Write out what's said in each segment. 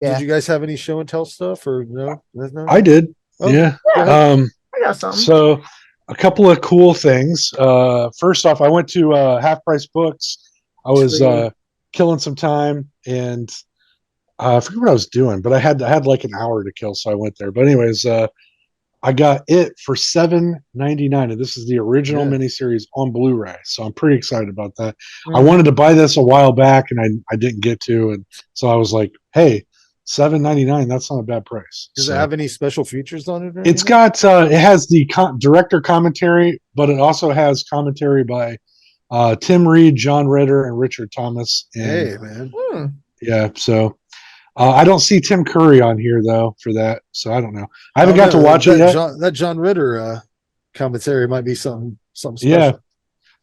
Did Yeah. you guys have any show and tell stuff or no? I No. did. Okay, Yeah. go Yeah, ahead. I got some. So a couple of cool things. First off, I went to Half Price Books. I was True. killing some time, and I forget what I was doing, but I had like an hour to kill, so I went there. But anyways, I got it for $7.99, and this is the original Yeah. miniseries on Blu-ray. So I'm pretty excited about that. I Mhm. wanted to buy this a while back, and I didn't get to, and so I was like, hey, $7.99, that's not a bad price. Does it So have any special features on it or it's anything? got it has the director commentary, but it also has commentary by Tim Reed, John Ritter, and Richard Thomas. And Hey, man. Hmm. yeah, so I don't see Tim Curry on here though for that, so I don't know. I I haven't don't got to know. watch it yet. That John Ritter commentary might be something Yeah,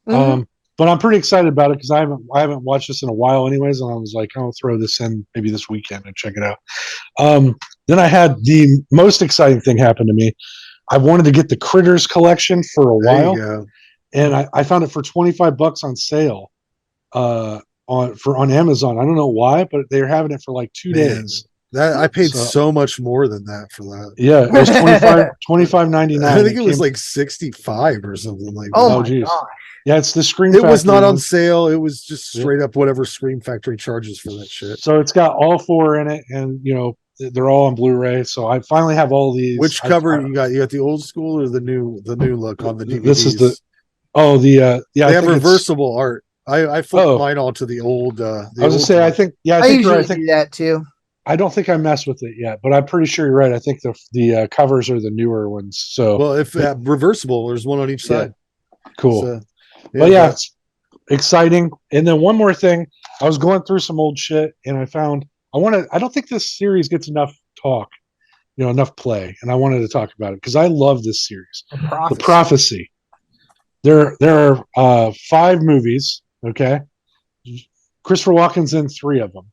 special. Hmm. but I'm pretty excited about it because I haven't watched this in a while, anyways, and I was like, I'll throw this in maybe this weekend and check it out. Um, then I had the most exciting thing happen to me. I wanted to get the Critters collection for a There you while, go. and I found it for $25 on sale uh, on Amazon. I don't know why, but they're having it for like two Man, days. that I paid So so much more than that for that. yeah, it was 25 I nine. think It it was came. like 65 or something like Oh that. Oh my geez, gosh. yeah, it's the Scream It was Factory not on one. sale. It was just Yeah. straight up whatever Scream Factory charges for that shit. So it's got all four in it, and they're all on Blu-ray. So I finally have all these. Which cover you got? You got the old school or the new look on the This is the DVDs? yeah. They I have think it's reversible art. I flipped oh. mine all to I the was gonna old say part. I I think you're right. I usually think do that too. I don't think I messed with it yet, but I'm pretty sure you're right. I think the covers are the newer ones. So, Well, if but reversible, there's one on each yeah, side. cool. So But yeah, yeah, but it's exciting. And then one more thing, I was going through some old shit, and I found I want to. I don't think this series gets enough talk, enough play, and I wanted to talk about it because I love this series, A The prophecy. Prophecy. There are five movies. Okay, Christopher Walken's in three of them.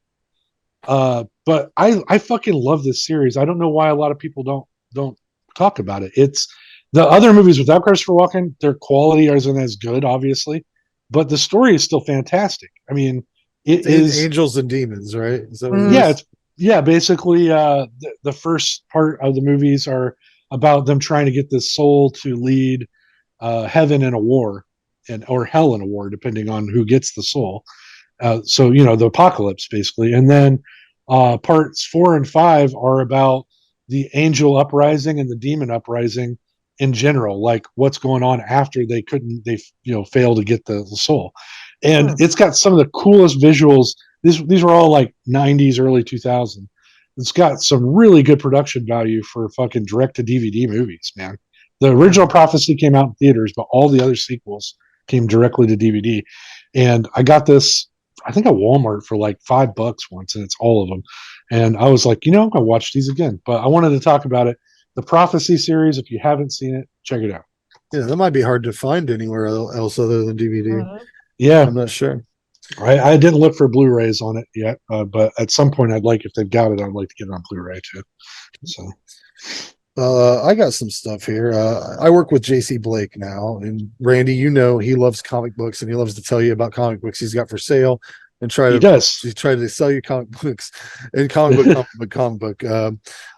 But I fucking love this series. I don't know why a lot of people don't talk about it. It's the other movies without Christopher Walken, their quality isn't as good, obviously, but the story is still fantastic. I mean, it it's is angels and demons, right? Is that what it Mhm. yeah, is? it's yeah, basically the first part of the movies are about them trying to get this soul to lead heaven in a war and or hell in a war, depending on who gets the soul. So the apocalypse basically, and then parts 4 and 5 are about the angel uprising and the demon uprising in general, like what's going on after they fail to get the soul, and Hmm. it's got some of the coolest visuals. These were all like 90s, early 2000s. It's got some really good production value for fucking direct to DVD movies, man. The original Prophecy came out in theaters, but all the other sequels came directly to DVD. And I got this I think at Walmart for like $5 once, and it's all of them. And I was like, I'm gonna watch these again. But I wanted to talk about it. The Prophecy series, if you haven't seen it, check it out. Yeah, that might be hard to find anywhere else other than DVD. Mhm. Yeah, I'm not sure. I didn't look for Blu-rays on it yet, but at some point, if they've got it, I'd like to get it on Blu-ray too. So I got some stuff here. I work with JC Blake now, and Randy, he loves comic books and he loves to tell you about comic books he's got for sale and he does. try to sell you comic books and comic book.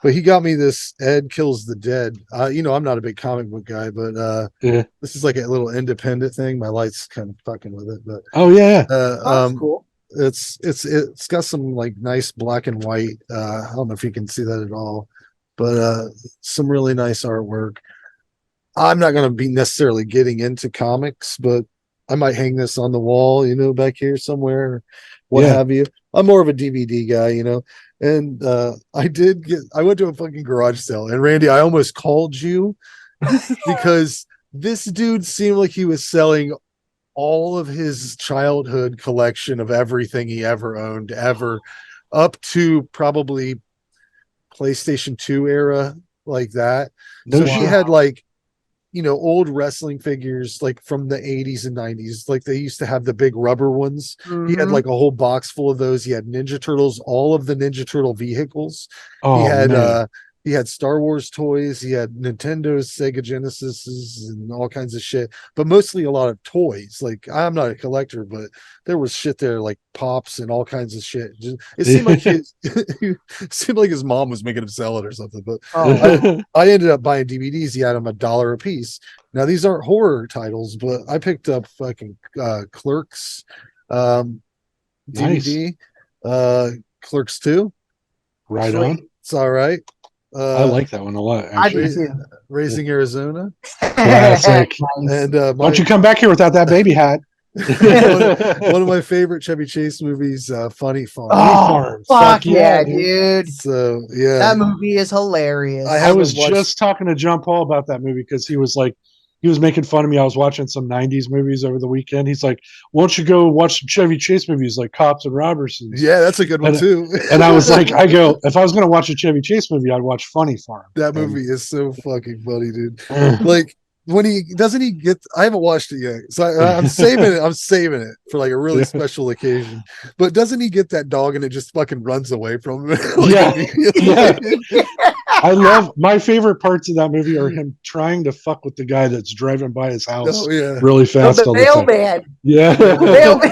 But he got me this Ed Kills the Dead. I'm not a big comic book guy, but Yeah. this is like a little independent thing. My light's kind of fucking with it, but Oh yeah. uh, Oh, that's um, cool. it's got some like nice black and white. I don't know if you can see that at all, but some really nice artwork. I'm not going to be necessarily getting into comics, but I might hang this on the wall, back here somewhere, what Yeah. have you. I'm more of a DVD guy. And I went to a fucking garage sale, and Randy, I almost called you because this dude seemed like he was selling all of his childhood collection of everything he ever owned, ever, up to probably PlayStation 2 era, like that. No So he shit. had Wow. like, old wrestling figures like from the 80s and 90s. Like they used to have the big rubber ones. He had Hmm. like a whole box full of those. He had Ninja Turtles, all of the Ninja Turtle vehicles. He Oh had man. He had Star Wars toys. He had Nintendo's, Sega Genesises, and all kinds of shit. But mostly a lot of toys. Like I'm not a collector, but there was shit there like pops and all kinds of shit. It seemed like it seemed like his mom was making him sell it or something. But I ended up buying DVDs. He had them $1 a piece. Now these aren't horror titles, but I picked up fucking Clerks DVD, Clerks 2. Right Sweet. on. It's all right. I like that one a lot. I Actually. do too. Raising Arizona. Classic. And Don't you come back here without that baby hat. one of my favorite Chevy Chase movies, Funny Farm. Oh, fuck yeah, dude. So yeah, that movie is hilarious. I was just talking to John Paul about that movie because he was making fun of me. I was watching some 90s movies over the weekend. He's like, why don't you go watch some Chevy Chase movies like Cops and Robbers? Yeah, that's a good one too. And I was like, if I was going to watch a Chevy Chase movie, I'd watch Funny Farm. That movie is so fucking funny, dude. Like when he get, I haven't watched it yet, so I'm saving it. I'm saving it for like a really special occasion. But doesn't he get that dog and it just fucking runs away from him? Yeah. I love my favorite parts of that movie are him trying to fuck with the guy that's driving by his house really fast. The mailman. Yeah. The mailman.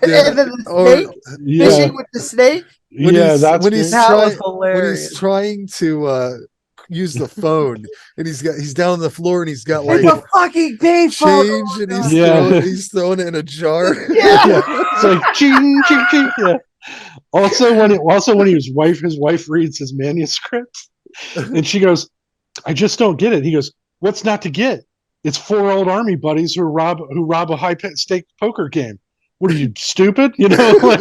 And then the snake fishing with the snake. When he's trying to use the phone and he's down on the floor and he's got like a fucking payphone change and he's throwing it in a jar. It's like ching ching ching. Yeah. Also when his wife reads his manuscript and she goes, I just don't get it. He goes, what's not to get? It's 4 old army buddies who rob a high stake poker game. What are you, stupid? You know, like,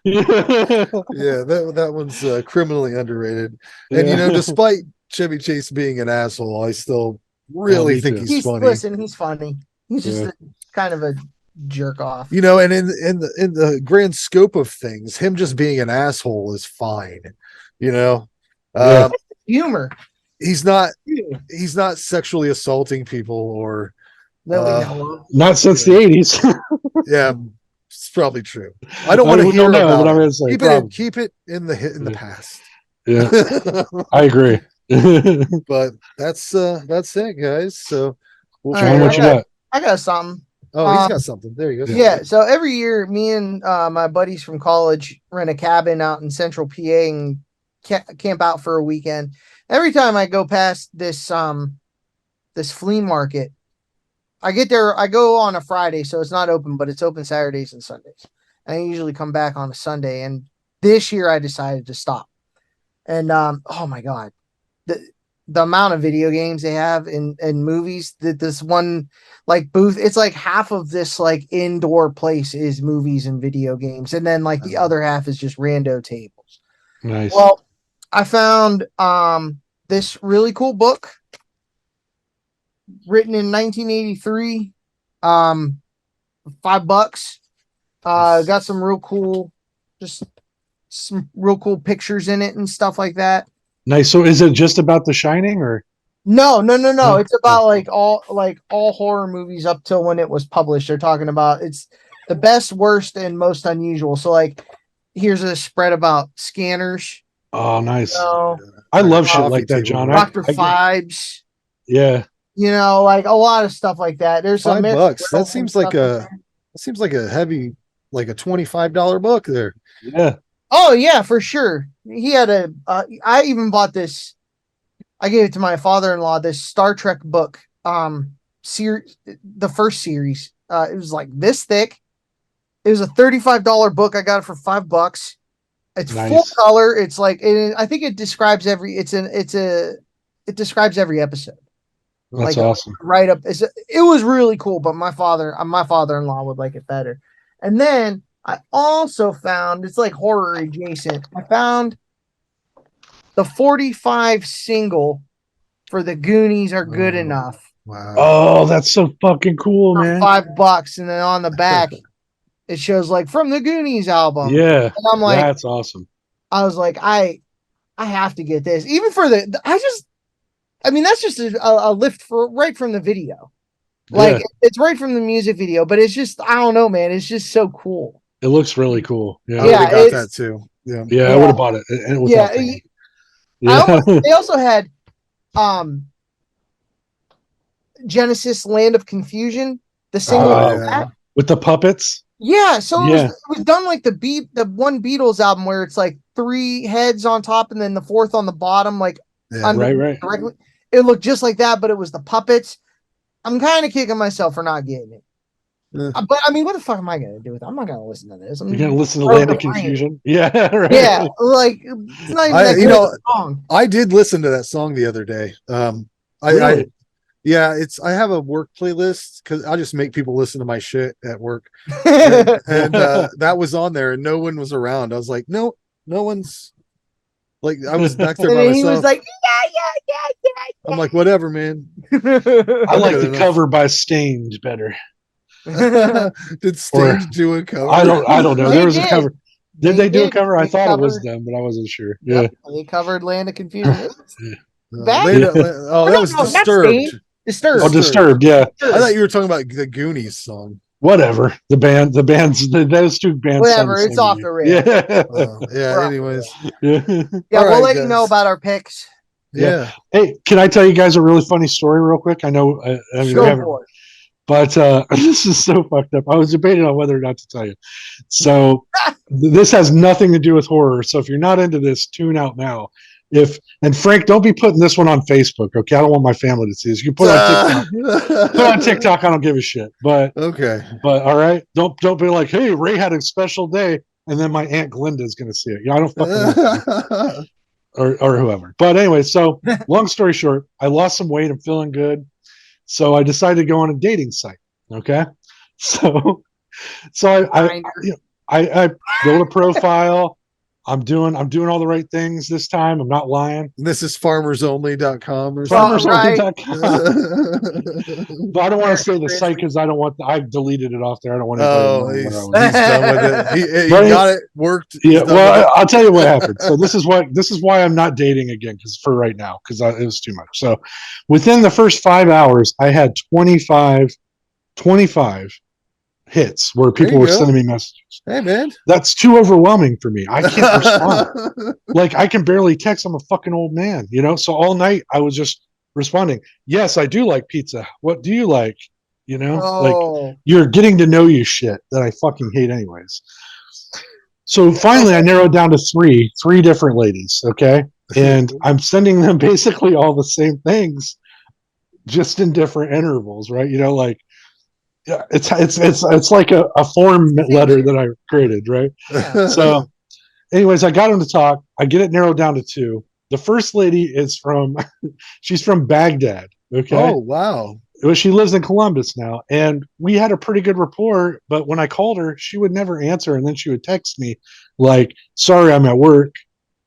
that one's criminally underrated. And you know, despite Chevy Chase being an asshole, I still really think he's funny. Listen, he's funny. He's just kind of a jerk off. You know, and in the grand scope of things, him just being an asshole is fine. You know, humor. He's not sexually assaulting people or. Not since the 80s. Yeah, it's probably true. I don't want to hear about it. Keep it in the past. Yeah, I agree. But that's it, guys. So, John, what you got? I got something. Oh, he's got something. There you go. Yeah. So every year, me and my buddies from college rent a cabin out in Central PA and camp out for a weekend. Every time I go past this flea market. I get there, I go on a Friday, so it's not open, but it's open Saturdays and Sundays. And I usually come back on a Sunday. And this year I decided to stop. And oh my God, the amount of video games they have in movies, that this one like booth, it's like half of this like indoor place is movies and video games. And then like the other half is just rando tables. Nice. Well, I found this really cool book. Written in 1983, $5. Got some real cool pictures in it and stuff like that. Nice. So is it just about The Shining or? No. It's about like all horror movies up till when it was published. They're talking about it's the best, worst, and most unusual. So like, here's a spread about scanners. Oh, nice. I love shit like that, John. Dr. Phibes. Yeah. You know, like a lot of stuff like that. There's some $5. That seems like a heavy, like a $25 book there. Yeah. Oh yeah, for sure. He had I even bought this. I gave it to my father-in-law. This Star Trek book, series, the first series. It was like this thick. It was a $35 book. I got it for $5. It's full color. It's like I think it describes every. It describes every episode. That's awesome. Right up. It was really cool, but my father-in-law would like it better. And then I also found, it's like horror adjacent. I found the 45 single for the Goonies Are Good Enough. Wow. Oh, that's so fucking cool, man. $5. And then on the back, it shows like from the Goonies album. Yeah. And I'm like, that's awesome. I was like, I have to get this. Even for that's just a lift right from the video. Like it's right from the music video, but it's just, I don't know, man. It's just so cool. It looks really cool. Yeah. I got that too. Yeah. I would have bought it. And it was They also had Genesis Land of Confusion, the single Oh, yeah. that. With the puppets. Yeah, so Yeah. it was done like the one Beatles album where it's like 3 heads on top and then the 4th on the bottom, like Yeah. under Right. directly. It looked just like that, but it was the puppets. I'm kind of kicking myself for not getting it. But I mean, what the fuck am I gonna do with it? I'm not gonna listen to this. You're gonna listen to Land of Confusion. Yeah, right. Yeah, like it's not even that good of a song. I did listen to that song the other day. Really? I have a work playlist because I just make people listen to my shit at work, and that was on there, and no one was around. I was like, no one's like, I was back there And by then he myself. was like, yeah. I'm like, whatever, man. I like Good the enough. cover by Stained better. Did Sting do a cover? I don't know. They There was a did. cover. Did they do a cover? I They thought it was covered- them, but I wasn't sure. Yep, they covered Land of Confusion. That? That was not Disturbed. Stained. Disturbed. Oh, Disturbed. Yeah, I thought you were talking about the Goonies song. whatever. The bands, those two bands. Whatever, it's off the rails. Yeah. Yeah. We're Anyways. Yeah. Yeah, All we'll right, let you guys. know about our picks. Yeah. Hey, can I tell you guys a really funny story real quick? I know. I mean, we Go haven't, for it. but this is so fucked up. I was debating on whether or not to tell you. So this has nothing to do with horror. So if you're not into this, tune out now. And Frank, don't be putting this one on Facebook, okay? I don't want my family to see this. You can put it on TikTok. Put it on TikTok. I don't give a shit. But Okay. all right, don't be like, hey, Ray had a special day, and then my Aunt Glinda is gonna see it. Yeah, I don't fucking or whoever. But anyway, so long story short, I lost some weight. I'm feeling good. So I decided to go on a dating site. Okay. So I built a profile. I'm doing all the right things this time. I'm not lying. This is farmersonly.com or something. Farmersonly.com. But I don't want to say the site because I deleted it off there. I don't want anybody to know where I was. He's done with it. He got it worked. Yeah, well, I'll tell you what happened. So this is why I'm not dating again, because for right now, because it was too much. So within the first 5 hours, I had 25 hits where people were sending me messages. Hey, man. That's too overwhelming for me. I can't respond. Like, I can barely text. I'm a fucking old man, you know? So all night I was just responding. Yes, I do like pizza. What do you like? You know, like you're getting to know you shit that I fucking hate anyways. So finally I narrowed down to three different ladies. Okay. And I'm sending them basically all the same things, just in different intervals, right? You know, like, yeah, it's like a form letter that I created, right? Yeah. So anyways, I got them to talk. I get it narrowed down to 2. The first lady is she's from Baghdad. Okay. Oh, wow. Well, she lives in Columbus now, and we had a pretty good rapport. But when I called her, she would never answer, and then she would text me like, "Sorry, I'm at work."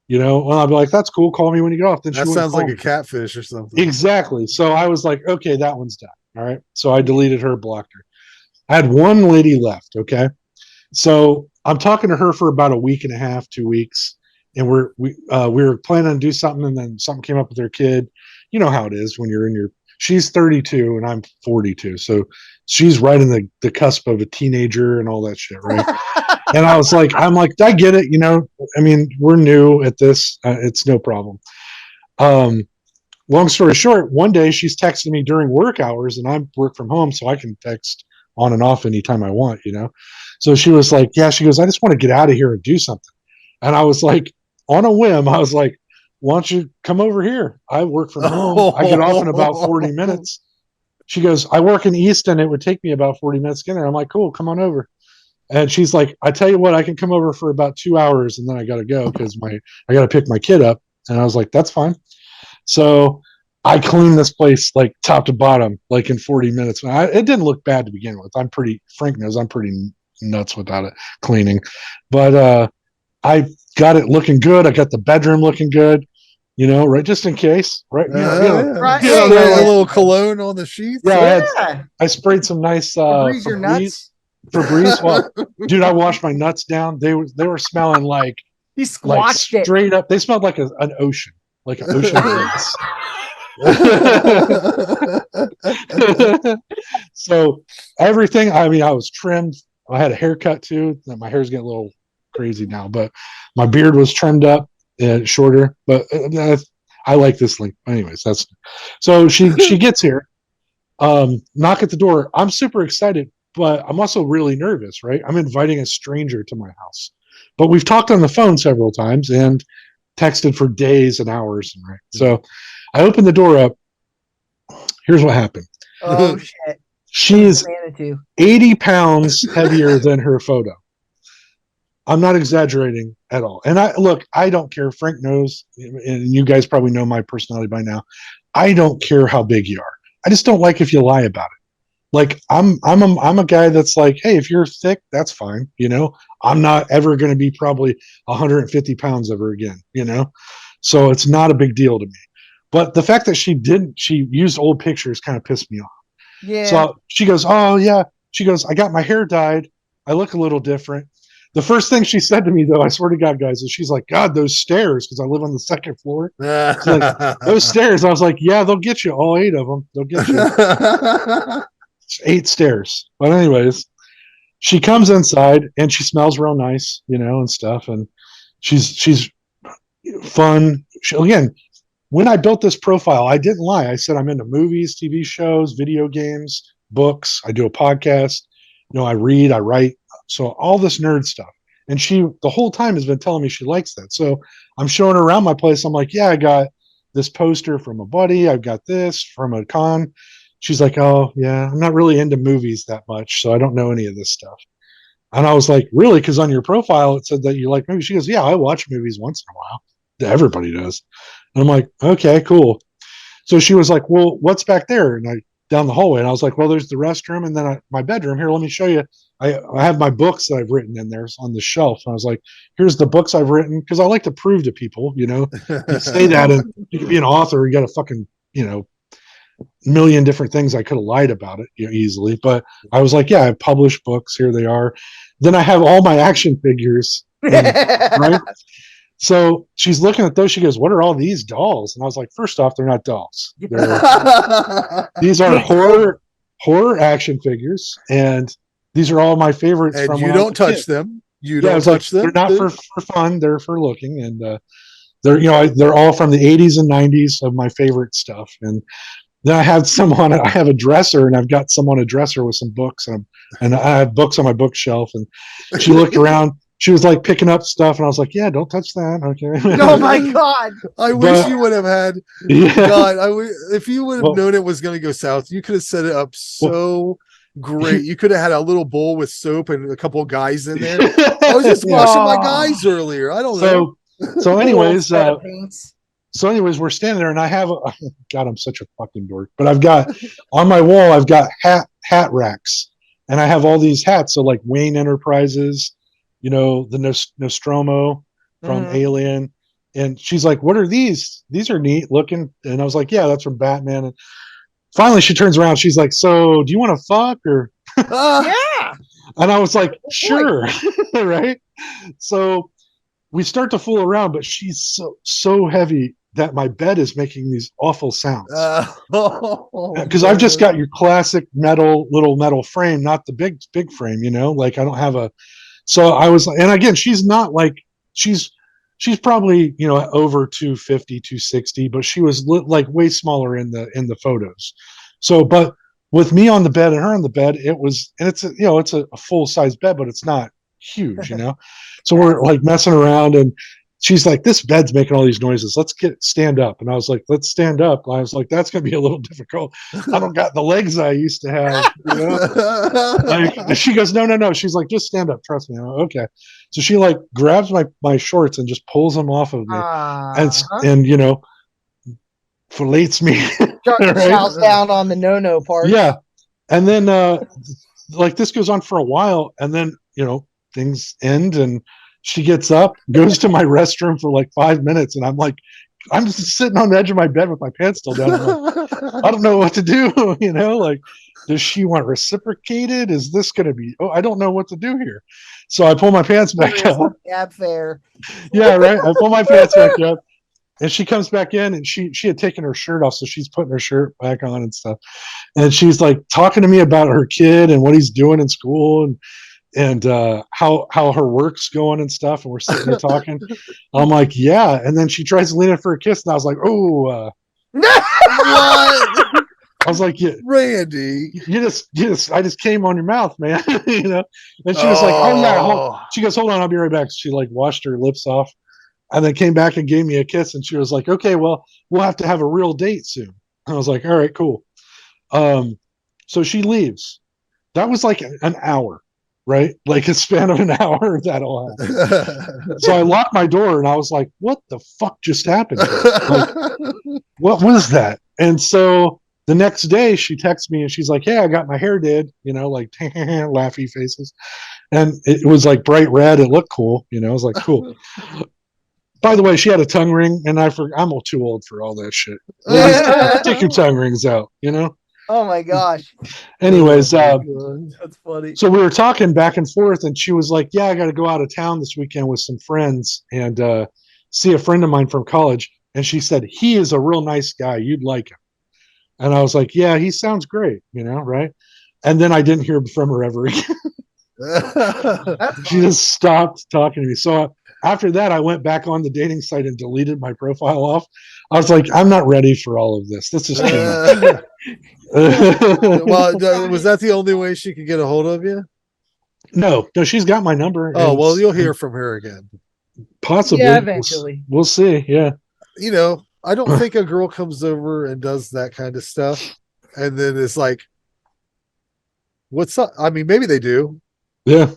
You know, well, I'd be like, "That's cool. Call me when you get off." Then that sounds like a catfish or something. Exactly. So I was like, "Okay, that one's done." All right. So I deleted her, blocked her. I had one lady left. Okay. So I'm talking to her for about a week and a half, 2 weeks, and we were planning to do something, and then something came up with her kid. You know how it is when you're in your. She's 32 and I'm 42, so she's right in the cusp of a teenager and all that shit, right? And I'm like, I get it, you know. I mean, we're new at this; it's no problem. Long story short, one day she's texting me during work hours, and I work from home, so I can text on and off anytime I want, you know. So she was like, "Yeah," she goes, "I just want to get out of here and do something." And I was like, on a whim, I was like, "Why don't you come over here? I work from home. I get off in about 40 minutes." She goes, "I work in Easton. It would take me about 40 minutes to get there." I'm like, "Cool, come on over." And she's like, "I tell you what, I can come over for about 2 hours, and then I got to go because I got to pick my kid up." And I was like, "That's fine." So I cleaned this place like top to bottom, like in 40 minutes. It didn't look bad to begin with. Frank knows I'm pretty nuts without it cleaning, but I got it looking good. I got the bedroom looking good, you know, right? Just in case, right? Right. A little cologne on the sheets. Yeah, I sprayed some nice Febreze your nuts. Febreze. Well, dude, I washed my nuts down. They were smelling like He squashed it straight up. They smelled like an ocean, like an ocean of nuts. So everything. I mean, I was trimmed. I had a haircut too. My hair's getting a little crazy now, but my beard was trimmed up. shorter, but I like this link. Anyways, that's so she gets here, knock at the door. I'm super excited, but I'm also really nervous, right? I'm inviting a stranger to my house, but we've talked on the phone several times and texted for days and hours. Right. So I opened the door up. Here's what happened. Oh shit! She is Manitou. 80 pounds heavier than her photo. I'm not exaggerating at all. And I don't care. Frank knows, and you guys probably know my personality by now. I don't care how big you are. I just don't like if you lie about it. Like I'm a guy that's like, hey, if you're thick, that's fine. I'm not ever going to be probably 150 pounds ever again. So it's not a big deal to me. But the fact that she used old pictures kind of pissed me off. Yeah. So she goes, oh yeah. She goes, I got my hair dyed. I look a little different. The first thing she said to me, though, I swear to God, guys, is she's like, God, those stairs, because I live on the second floor. She's like, those stairs. I was like, yeah, they'll get you, all 8 of them. They'll get you. It's 8 stairs. But anyways, she comes inside and she smells real nice, and stuff. And she's fun. Again, when I built this profile, I didn't lie. I said I'm into movies, TV shows, video games, books. I do a podcast. I read, I write. So all this nerd stuff. And she, the whole time, has been telling me she likes that. So I'm showing her around my place. I'm like, yeah, I got this poster from a buddy. I've got this from a con. She's like, oh, yeah, I'm not really into movies that much. So I don't know any of this stuff. And I was like, really? Because on your profile, it said that you like movies. She goes, yeah, I watch movies once in a while. Everybody does. And I'm like, okay, cool. So she was like, well, what's back there? And I down the hallway. And I was like, well, there's the restroom and then my bedroom. Here, let me show you. I have my books that I've written in there on the shelf. And I was like, here's the books I've written. Because I like to prove to people, you say that and you can be an author. You got a fucking, million different things I could have lied about it easily. But I was like, yeah, I published books. Here they are. Then I have all my action figures. Right. So she's looking at those. She goes, what are all these dolls? And I was like, first off, they're not dolls. These are horror action figures. And these are all my favorites. And from you don't touch them. You don't touch them. They're not for fun. They're for looking. And they're all from the 80s and 90s of my favorite stuff. And then I have a dresser, and I've got some on a dresser with some books, and I have books on my bookshelf. And she looked around. She was like picking up stuff, and I was like, yeah, don't touch that. Okay. Oh my God. I wish you would have had, God, if you would have known it was going to go south, you could have set it up so great. You could have had a little bowl with soap and a couple of guys in there. I was just washing my guys earlier. I don't know. So anyways, we're standing there, and I have God, I'm such a fucking dork. But I've got on my wall, I've got hat racks, and I have all these hats. So like Wayne Enterprises, the Nostromo from Alien. And she's like, what are these? These are neat looking. And I was like, yeah, that's from Batman. And finally she turns around. She's like, so do you want to fuck or? Yeah. And I was like, sure. Right. So we start to fool around, but she's so heavy that my bed is making these awful sounds. Because I've just got your classic little metal frame, not the big frame, like I don't have a. So I was, and again, she's not like, she's probably, over 250, 260, but she was like way smaller in the photos. So, but with me on the bed and her on the bed, it was, and it's a full size bed, but it's not huge, So we're like messing around, and she's like, this bed's making all these noises. Let's stand up. And I was like, let's stand up. I was like, that's going to be a little difficult. I don't got the legs I used to have. Like, she goes, no. She's like, just stand up. Trust me. Like, okay. So she like grabs my shorts and just pulls them off of me and fillets me. Right? Down on the no part. Yeah. And then like this goes on for a while, and then, things end, and she gets up, goes to my restroom for like 5 minutes, and I'm just sitting on the edge of my bed with my pants still down. I don't know what to do, like, does she want reciprocated? Is this going to be, I don't know what to do here. So I pull my pants back up. Gab fair. Yeah, right. I pull my pants back up, and she comes back in, and she had taken her shirt off, so she's putting her shirt back on and stuff. And she's like talking to me about her kid and what he's doing in school, and and how her work's going and stuff, and we're sitting there talking. I'm like, yeah, and then she tries to lean in for a kiss, and I was like, oh, What? I was like, yeah, Randy. I just came on your mouth, man. And she was like, oh yeah, Oh. she goes, hold on, I'll be right back. She like washed her lips off, and then came back and gave me a kiss, and she was like, okay, well, we'll have to have a real date soon. I was like, all right, cool. So she leaves. That was like an hour, right? Like a span of an hour that all happened. So I locked my door and I was like, what the fuck just happened here? Like, what was that? And so the next day she texts me and she's like, hey, I got my hair did, like laughy faces. And it was like bright red. It looked cool. I was like, cool. By the way, she had a tongue ring, and I'm too old for all that shit. Take your tongue rings out, Oh my gosh. Anyways, That's funny. so we were talking back and forth, and she was like, yeah, I got to go out of town this weekend with some friends and see a friend of mine from college. And she said, he is a real nice guy. You'd like him. And I was like, yeah, he sounds great, right? And then I didn't hear from her ever again. She just stopped talking to me. So after that, I went back on the dating site and deleted my profile off. I was like, I'm not ready for all of this. This is too much. Well, was that the only way she could get a hold of you? No, she's got my number. Oh, well, you'll hear from her again. Possibly. Yeah, eventually. We'll see. Yeah. I don't think a girl comes over and does that kind of stuff and then it's like, what's up? I mean, maybe they do. Yeah.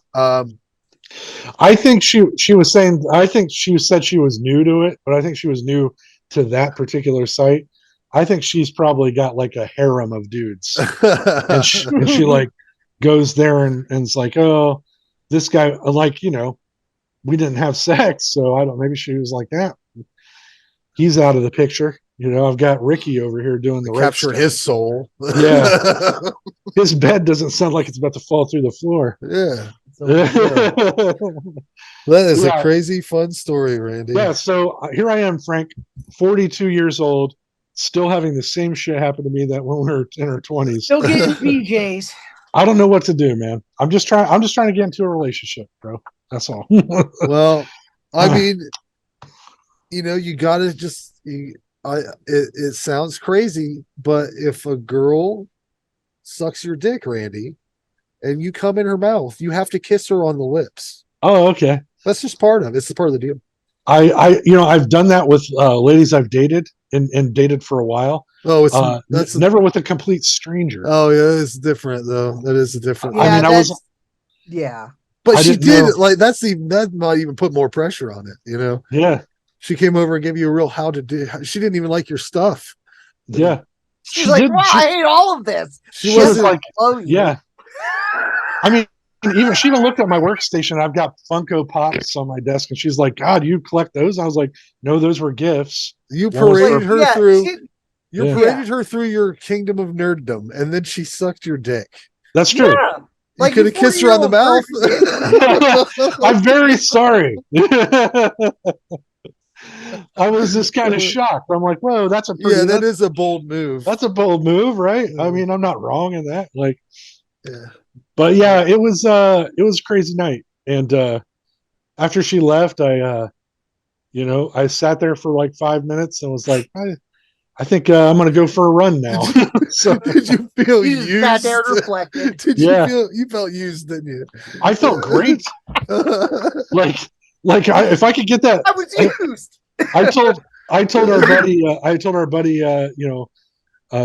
I think she was saying, I think she said she was new to it, but I think she was new to that particular site. I think she's probably got like a harem of dudes. and she like goes there and is like, oh, this guy, like, we didn't have sex. So I don't, maybe she was like that. He's out of the picture. I've got Ricky over here doing the capture his soul. Yeah. His bed doesn't sound like it's about to fall through the floor. Yeah. That is a crazy fun story, Randy. Yeah. So here I am, Frank, 42 years old, still having the same shit happen to me that when we were in our 20s. Still getting PJs. I don't know what to do, man. I'm just trying to get into a relationship, bro. That's all. Well, I mean, you gotta just it sounds crazy, but if a girl sucks your dick, Randy, and you come in her mouth, you have to kiss her on the lips. Oh, okay. That's just part of it. It's the part of the deal. I've done that with ladies I've dated and dated for a while. Oh, that's never with a complete stranger. Oh yeah, it's different though. That is different. Yeah, I mean, yeah. But she did like that might even put more pressure on it, Yeah. She came over and gave you a real how to do. She didn't even like your stuff. Yeah. She's like, wow, I hate all of this. She was like, oh yeah. I mean, she even looked at my workstation. I've got Funko Pops on my desk, and she's like, God, you collect those? I was like, no, those were gifts. You paraded her through. You paraded her through your kingdom of nerddom, and then she sucked your dick. That's true. Yeah. You could have kissed her on the mouth. I'm very sorry. I was just kind of shocked. I'm like, whoa, that is a bold move. That's a bold move, right? I mean, I'm not wrong in that. Like, yeah. But yeah, it was a crazy night. And after she left, I sat there for like 5 minutes and was like, I think I'm going to go for a run now. So did you feel used? Sat there and reflected. You felt used, didn't you? I felt great. If I could get that, I was used. I told our buddy,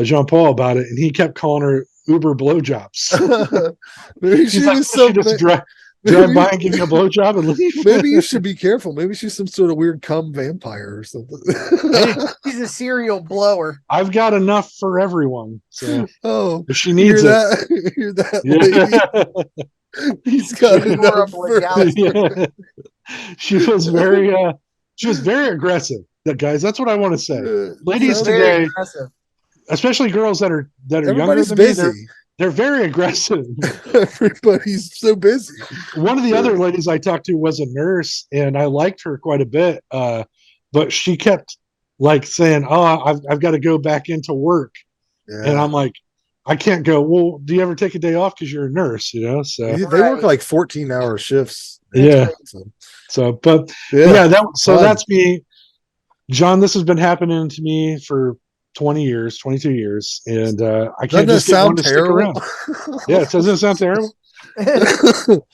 Jean Paul about it, and he kept calling her Uber blowjobs. Maybe she was so just drive by and give me a blowjob and leave. Maybe you should be careful. Maybe she's some sort of weird cum vampire or something. He's a serial blower. I've got enough for everyone. So if she needs it, hear that, lady? He's got enough for She was very aggressive. Guys, that's what I want to say. Ladies today, especially girls that are younger than busy. Me, they're very aggressive. Everybody's so busy. One of the other ladies I talked to was a nurse, and I liked her quite a bit. But she kept like saying, "Oh, I've got to go back into work," and I'm like, I can't go, well, do you ever take a day off because you're a nurse, you know? So They work like 14-hour shifts. yeah. But yeah, fun. that's me. John, this has been happening to me for 20 years, 22 years, and I can't Doesn't that just get one sound to stick terrible? around. Yeah, it doesn't sound terrible.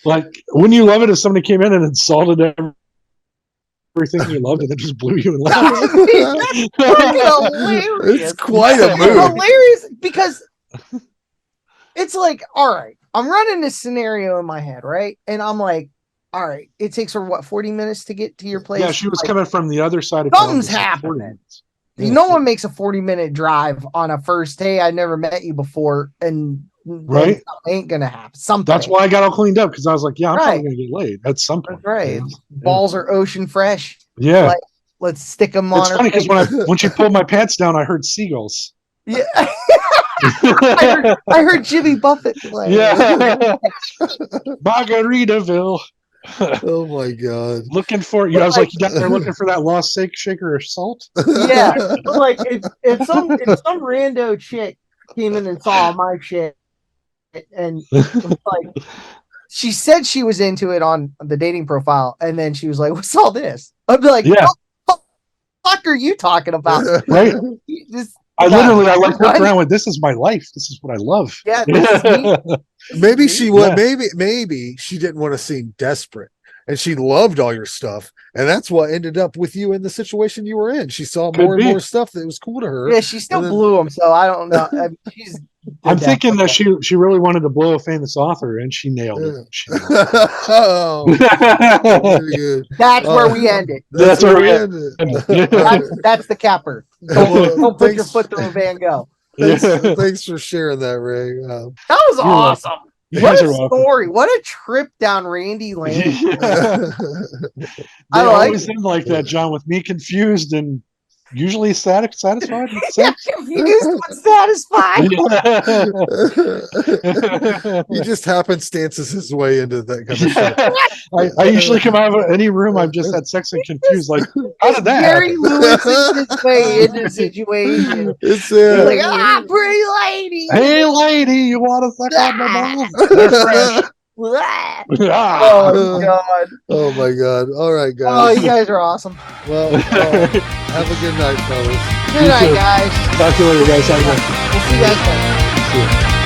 Like, wouldn't you love it if somebody came in and insulted everything you loved and then just blew you in love? Hilarious. It's quite a It's move. hilarious because it's like, all right, I'm running this scenario in my head, right? And I'm like, all right, it takes her what, 40 minutes to get to your place? Yeah, she was coming from the other side of Something's town. happening. No one makes a 40-minute drive on a first day. I never met you before, and right, ain't gonna happen. Something. That's why I got all cleaned up because I was like, yeah, I'm probably Right. gonna get laid at some point. That's right. you know? Balls are ocean fresh. Yeah. Like, let's stick them on. It's funny because when she pulled my pants down, I heard seagulls. Yeah. I heard Jimmy Buffett play. Yeah. Margaritaville. Oh my god. Looking for you. I was like, you down there looking for that lost shaker of salt? Yeah. Like if some rando chick came in and saw my shit and like she said she was into it on the dating profile, and then she was like, what's all this? I'd be like, yeah. What the fuck are you talking about? Right. I like looked around with, this is my life. This is what I love. Yeah. This is me. Maybe she would. Maybe she didn't want to seem desperate, and she loved all your stuff, and that's what ended up with you in the situation you were in. She saw more and more stuff that was cool to her. Yeah, she still blew him, so I don't know. I mean, I'm thinking that she really wanted to blow a famous author, and she nailed it. Oh, that's where we end it. That's where we end it. That's the capper. Don't put your foot through a Van Gogh. Thanks for sharing that, Ray. That was awesome. What a story. What a trip down Randy Lane. I always end like that, John, with me confused and usually satisfied. Yeah, confused but satisfied. He just happenstances his way into that kind of stuff. I usually come out of any room I've just had sex and confused. Like, how did that Gary happen? Lewis is his way into the situation. It's like, pretty lady. Hey, lady, you want to suck on my balls? Oh my god. Oh my god. All right, guys. Oh, you guys are awesome. Well, have a good night, fellas. Good night, guys. Talk to you later, guys. Have a good We'll see you guys later. See you.